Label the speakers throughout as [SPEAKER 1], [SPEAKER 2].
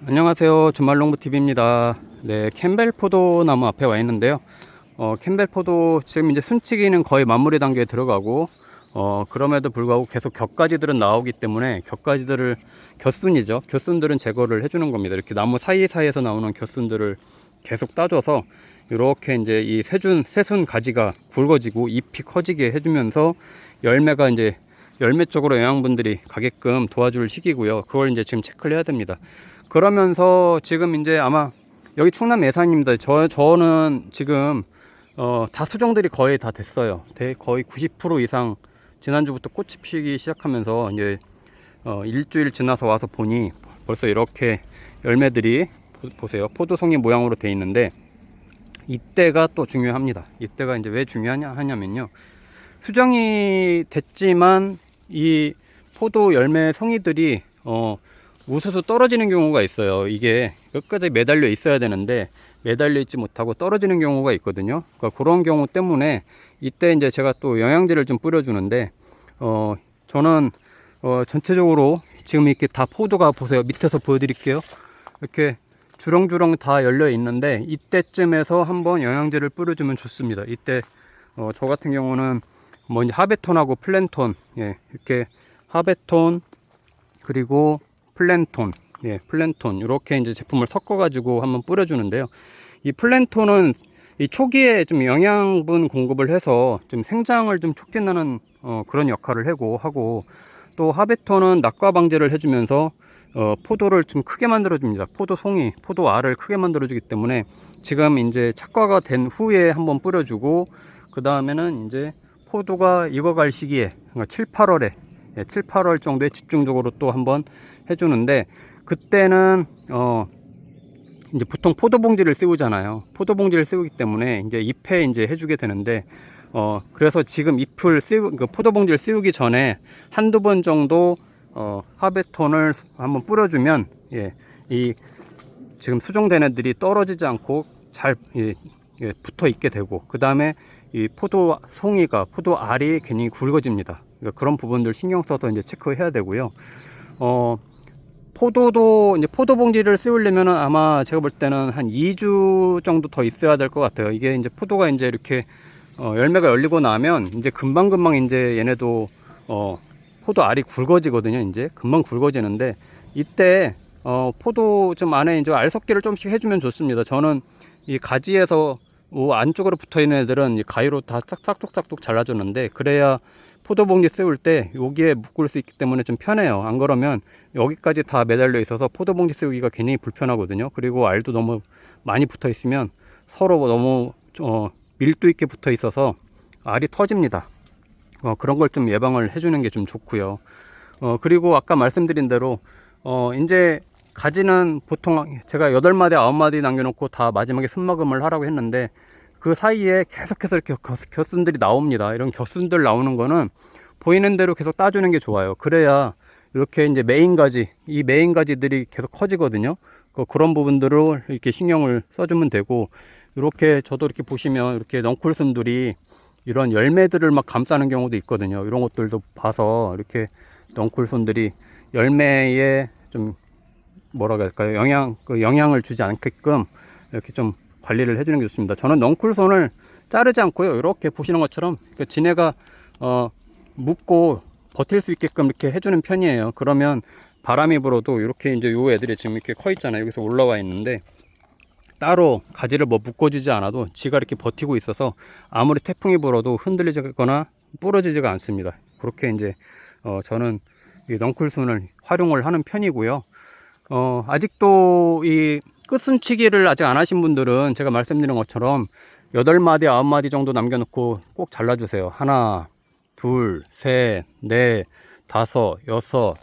[SPEAKER 1] 안녕하세요. 주말농부TV입니다. 네, 캠벨 포도나무 앞에 와 있는데요. 캠벨 포도 지금 이제 순치기는 거의 마무리 단계에 들어가고, 그럼에도 불구하고 계속 격가지들은 나오기 때문에 곁순이죠. 곁순들은 제거를 해주는 겁니다. 이렇게 나무 사이사이에서 나오는 곁순들을 계속 따줘서 이렇게 이제 이 새순 가지가 굵어지고 잎이 커지게 해주면서 열매가 이제 열매 쪽으로 영양분들이 가게끔 도와줄 시기고요. 그걸 이제 지금 체크를 해야 됩니다. 그러면서 지금 이제 아마 여기 충남 예산입니다. 저는 지금 다 수종들이 거의 다 됐어요. 거의 90% 이상 지난주부터 꽃이 피기 시작하면서 이제 일주일 지나서 와서 보니 벌써 이렇게 열매들이 보세요. 포도송이 모양으로 돼 있는데 이때가 또 중요합니다. 이때가 이제 왜 중요하냐면요. 수정이 됐지만 이 포도 열매 송이들이 우수수 떨어지는 경우가 있어요. 이게 끝까지 매달려 있어야 되는데 매달려 있지 못하고 떨어지는 경우가 있거든요. 그러니까 그런 경우 때문에 이때 이제 제가 또 영양제를 좀 뿌려주는데 저는 전체적으로 지금 이렇게 다 포도가 보세요. 밑에서 보여드릴게요. 이렇게 주렁주렁 다 열려 있는데 이때쯤에서 한번 영양제를 뿌려주면 좋습니다. 이때 저 같은 경우는 뭐 이제 하베톤하고 플랜톤, 예, 이렇게 하베톤 그리고 플랜톤, 예, 플랜톤 이렇게 이제 제품을 섞어 가지고 한번 뿌려주는데요. 이 플랜톤은 이 초기에 좀 영양분 공급을 해서 좀 생장을 좀 촉진하는 그런 역할을 하고 또 하베톤은 낙과 방제를 해주면서 포도를 좀 크게 만들어 줍니다. 포도 알을 크게 만들어 주기 때문에 지금 이제 착과가 된 후에 한번 뿌려주고 그 다음에는 이제 포도가 익어갈 시기에 그러니까 7, 8월에 7, 8월 정도에 집중적으로 또 한번 해주는데 그때는 이제 보통 포도봉지를 씌우잖아요. 포도봉지를 씌우기 때문에 이제 잎에 이제 해주게 되는데 그래서 지금 그 포도봉지를 씌우기 전에 한두 번 정도 하베톤을 한번 뿌려주면 이 지금 수종된 애들이 떨어지지 않고 잘 붙어 있게 되고 그 다음에 이 포도 알이 괜히 굵어집니다. 그러니까 그런 부분들 신경 써서 이제 체크해야 되고요. 포도도 이제 포도 봉지를 씌우려면은 아마 제가 볼 때는 한 2주 정도 더 있어야 될 것 같아요. 이게 이제 포도가 이제 이렇게 열매가 열리고 나면 이제 금방 이제 얘네도 포도 알이 굵어지거든요. 이제 금방 굵어지는데 이때 포도 좀 안에 이제 알 섞기를 좀씩 해주면 좋습니다. 저는 이 가지에서 안쪽으로 붙어 있는 애들은 가위로 다 싹둑싹둑 잘라줬는데 그래야 포도봉지 씌울 때 여기에 묶을 수 있기 때문에 좀 편해요. 안 그러면 여기까지 다 매달려 있어서 포도봉지 씌우기가 굉장히 불편하거든요. 그리고 알도 너무 많이 붙어 있으면 서로 너무 밀도 있게 붙어 있어서 알이 터집니다. 그런 걸 좀 예방을 해주는 게 좀 좋고요. 그리고 아까 말씀드린 대로 이제 가지는 보통 제가 8마디 9마디 남겨놓고 다 마지막에 순마금을 하라고 했는데 그 사이에 계속해서 이렇게 곁순들이 나옵니다. 이런 곁순들 나오는 거는 보이는 대로 계속 따주는 게 좋아요. 그래야 이렇게 이제 이 메인 가지들이 계속 커지거든요. 그런 부분들을 이렇게 신경을 써주면 되고, 이렇게 저도 이렇게 보시면 이렇게 넝쿨순들이 이런 열매들을 막 감싸는 경우도 있거든요. 이런 것들도 봐서 이렇게 넝쿨순들이 열매에 좀 뭐라고 할까요? 영향을 주지 않게끔 이렇게 좀 관리를 해주는 게 좋습니다. 저는 넝쿨손을 자르지 않고요. 이렇게 보시는 것처럼 지네가 묶고 버틸 수 있게끔 이렇게 해주는 편이에요. 그러면 바람이 불어도 이렇게 이제 요 애들이 지금 이렇게 커 있잖아요. 여기서 올라와 있는데 따로 가지를 뭐 묶어주지 않아도 지가 이렇게 버티고 있어서 아무리 태풍이 불어도 흔들리거나 부러지지가 않습니다. 그렇게 이제 저는 이 넝쿨손을 활용을 하는 편이고요. 아직도 이 끝순치기를 아직 안 하신 분들은 제가 말씀드린 것처럼 8마디 9마디 정도 남겨놓고 꼭 잘라주세요. 하나, 둘, 셋, 넷, 다섯, 여섯,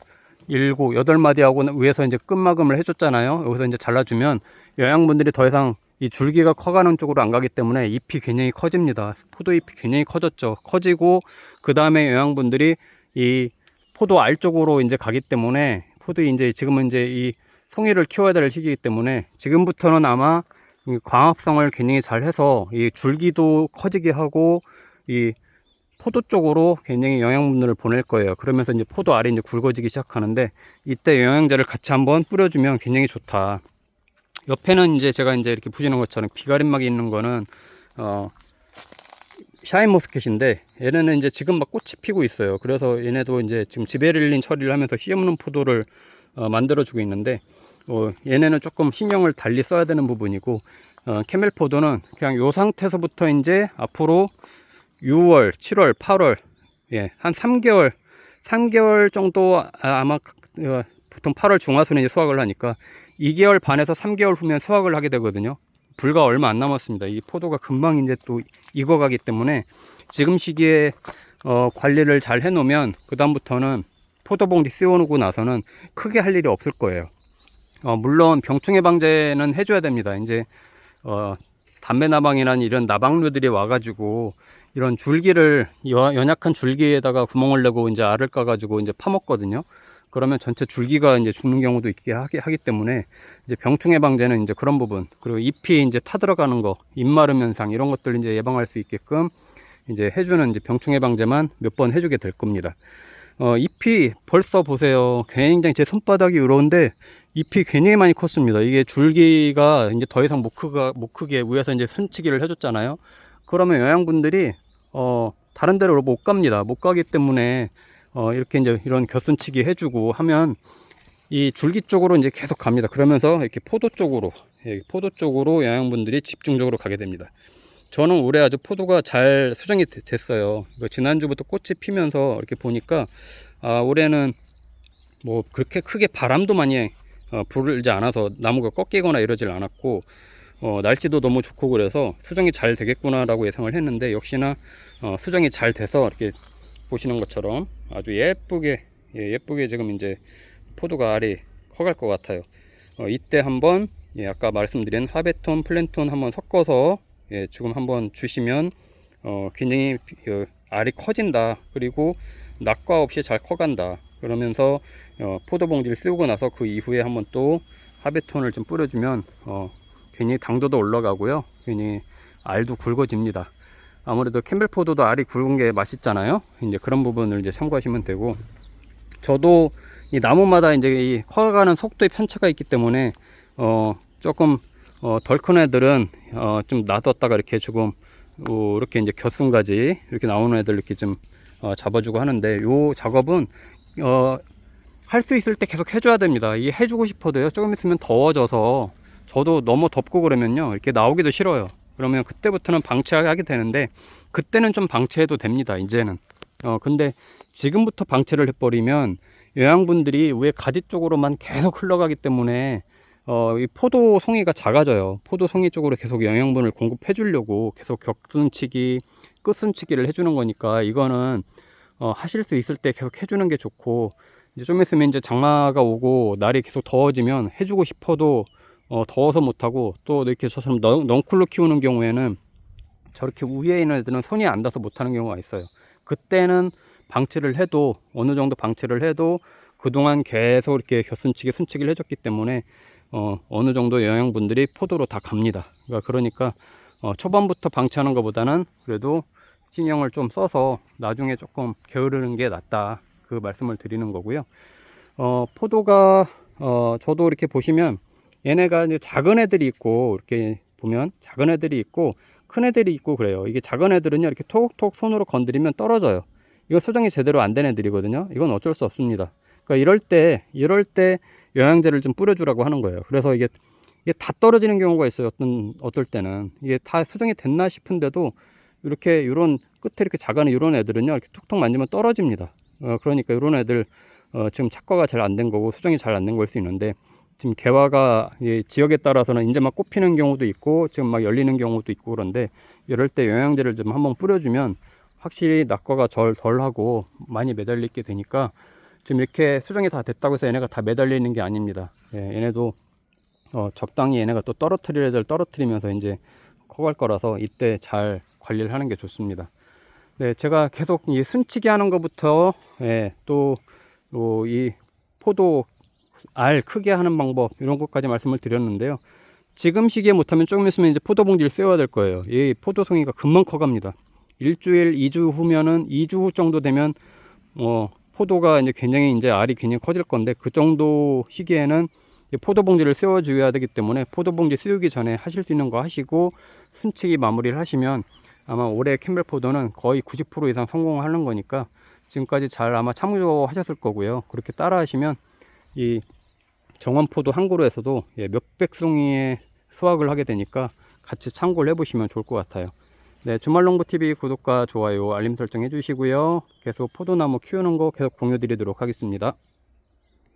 [SPEAKER 1] 일곱, 8마디 하고 위에서 이제 끝마금을 해줬잖아요. 여기서 이제 잘라주면 영양분들이 더 이상 이 줄기가 커가는 쪽으로 안 가기 때문에 잎이 굉장히 커집니다. 포도잎이 굉장히 커졌죠. 커지고 그 다음에 영양분들이 이 포도 알 쪽으로 이제 가기 때문에 지금은 이제 이 송이를 키워야 될 시기이기 때문에 지금부터는 아마 광합성을 굉장히 잘 해서 이 줄기도 커지게 하고 이 포도 쪽으로 굉장히 영양분들을 보낼 거예요. 그러면서 이제 포도 알이 이제 굵어지기 시작하는데, 이때 영양제를 같이 한번 뿌려주면 굉장히 좋다. 옆에는 이제 제가 이제 이렇게 보시는 것처럼 비가림막이 있는 거는 샤인머스켓인데, 얘네는 이제 지금 막 꽃이 피고 있어요. 그래서 얘네도 이제 지금 지베릴린 처리를 하면서 씨 없는 포도를 만들어주고 있는데, 얘네는 조금 신경을 달리 써야 되는 부분이고, 캐멜 포도는 그냥 요 상태에서부터 이제 앞으로 6월, 7월, 8월, 예, 한 3개월 정도, 아마 보통 8월 중하순에 이제 수확을 하니까 2개월 반에서 3개월 후면 수확을 하게 되거든요. 불과 얼마 안 남았습니다. 이 포도가 금방 이제 또 익어가기 때문에 지금 시기에 관리를 잘 해놓으면 그 다음부터는 포도봉지 씌워놓고 나서는 크게 할 일이 없을 거예요. 물론 병충해 방제는 해줘야 됩니다. 이제 담배 나방이나 이런 나방류들이 와가지고 이런 줄기를 연약한 줄기에다가 구멍을 내고 이제 알을 까가지고 이제 파먹거든요. 그러면 전체 줄기가 이제 죽는 경우도 있게 하기 때문에 이제 병충해 방제는 이제 그런 부분, 그리고 잎이 이제 타들어가는 거, 잎 마름 현상 이런 것들 이제 예방할 수 있게끔 이제 해주는 이제 병충해 방제만 몇 번 해주게 될 겁니다. 잎이 벌써 보세요. 굉장히 제 손바닥이 이런데 잎이 굉장히 많이 컸습니다. 이게 줄기가 이제 더 이상 못 크게 위에서 이제 순치기를 해줬잖아요. 그러면 영양분들이 다른 데로 못 갑니다. 못 가기 때문에 이렇게 이제 이런 곁순치기 해주고 하면 이 줄기 쪽으로 이제 계속 갑니다. 그러면서 이렇게 포도 쪽으로 영양분들이 집중적으로 가게 됩니다. 저는 올해 아주 포도가 잘 수정이 됐어요. 지난주부터 꽃이 피면서 이렇게 보니까 올해는 뭐 그렇게 크게 바람도 많이 불지 않아서 나무가 꺾이거나 이러질 않았고, 날씨도 너무 좋고 그래서 수정이 잘 되겠구나 라고 예상을 했는데, 역시나 수정이 잘 돼서 이렇게 보시는 것처럼 아주 예쁘게 지금 이제 포도가 알이 커갈 것 같아요. 이때 한번 아까 말씀드린 하베톤, 플랜톤 한번 섞어서 지금 한번 주시면 굉장히 알이 커진다. 그리고 낙과 없이 잘 커간다. 그러면서 포도 봉지를 씌우고 나서 그 이후에 한번 또 하베톤을 좀 뿌려주면 괜히 당도도 올라가고요. 괜히 알도 굵어집니다. 아무래도 캠벨 포도도 알이 굵은 게 맛있잖아요. 이제 그런 부분을 이제 참고하시면 되고, 저도 이 나무마다 이제 이 커가는 속도의 편차가 있기 때문에 조금 덜 큰 애들은 좀 놔뒀다가 이렇게 조금 이렇게 이제 곁순가지 이렇게 나오는 애들 이렇게 좀 잡아주고 하는데, 요 작업은 할 수 있을 때 계속 해줘야 됩니다. 이게 해주고 싶어도요, 조금 있으면 더워져서, 저도 너무 덥고 그러면요 이렇게 나오기도 싫어요. 그러면 그때부터는 방치하게 되는데, 그때는 좀 방치해도 됩니다. 이제는 근데 지금부터 방치를 해버리면 영양분들이 위에 가지 쪽으로만 계속 흘러가기 때문에 이 포도 송이가 작아져요. 포도 송이 쪽으로 계속 영양분을 공급해 주려고 계속 격순치기, 끝순치기를 해주는 거니까, 이거는 하실 수 있을 때 계속 해주는 게 좋고, 이제 좀 있으면 이제 장마가 오고 날이 계속 더워지면 해주고 싶어도 더워서 못하고, 또 이렇게 저처럼 넝쿨로 키우는 경우에는 저렇게 위에 있는 애들은 손이 안 닿아서 못하는 경우가 있어요. 그때는 방치를 해도, 어느 정도 방치를 해도 그동안 계속 이렇게 순치기를 해줬기 때문에 어느 정도 영양분들이 포도로 다 갑니다. 그러니까 초반부터 방치하는 것보다는 그래도 신경을 좀 써서 나중에 조금 게으르는 게 낫다, 그 말씀을 드리는 거고요. 포도가 저도 이렇게 보시면 얘네가 이제 작은 애들이 있고, 이렇게 보면 작은 애들이 있고 큰 애들이 있고 그래요. 이게 작은 애들은요 이렇게 톡톡 손으로 건드리면 떨어져요. 이거 수정이 제대로 안 된 애들이거든요. 이건 어쩔 수 없습니다. 그러니까 이럴 때 영양제를 좀 뿌려주라고 하는 거예요. 그래서 이게 다 떨어지는 경우가 있어요. 어떨 때는 이게 다 수정이 됐나 싶은데도 이렇게 이런 끝에 이렇게 작은 이런 애들은요 이렇게 톡톡 만지면 떨어집니다. 그러니까 이런 애들 지금 착과가 잘 안 된 거고 수정이 잘 안 된 걸 수 있는데, 지금 개화가 지역에 따라서는 이제 막 꽃피는 경우도 있고 지금 막 열리는 경우도 있고, 그런데 이럴 때 영양제를 좀 한번 뿌려주면 확실히 낙과가 덜하고 많이 매달리게 되니까, 지금 이렇게 수정이 다 됐다고 해서 얘네가 다 매달리는 게 아닙니다. 얘네도 적당히 얘네가 또 떨어뜨릴 애들 떨어뜨리면서 이제 커갈 거라서 이때 잘 관리를 하는 게 좋습니다. 네, 제가 계속 이 순치기 하는 것부터 또 이 포도 알 크게 하는 방법 이런 것까지 말씀을 드렸는데요. 지금 시기에 못하면 조금 있으면 이제 포도 봉지를 씌워야 될 거예요. 이 포도송이가 금방 커갑니다. 일주일, 2주 후면은 2주 후 정도 되면 포도가 이제 굉장히 이제 알이 굉장히 커질 건데, 그 정도 시기에는 포도 봉지를 씌워 줘야 되기 때문에 포도 봉지 씌우기 전에 하실 수 있는 거 하시고 순치기 마무리를 하시면 아마 올해 캠벨 포도는 거의 90% 이상 성공하는 거니까 지금까지 잘 아마 참고하셨을 거고요. 그렇게 따라 하시면 이 정원포도 한 그루에서도 몇백 송이의 수확을 하게 되니까 같이 참고를 해보시면 좋을 것 같아요. 네, 주말농부TV 구독과 좋아요, 알림 설정 해주시고요. 계속 포도나무 키우는 거 계속 공유 드리도록 하겠습니다.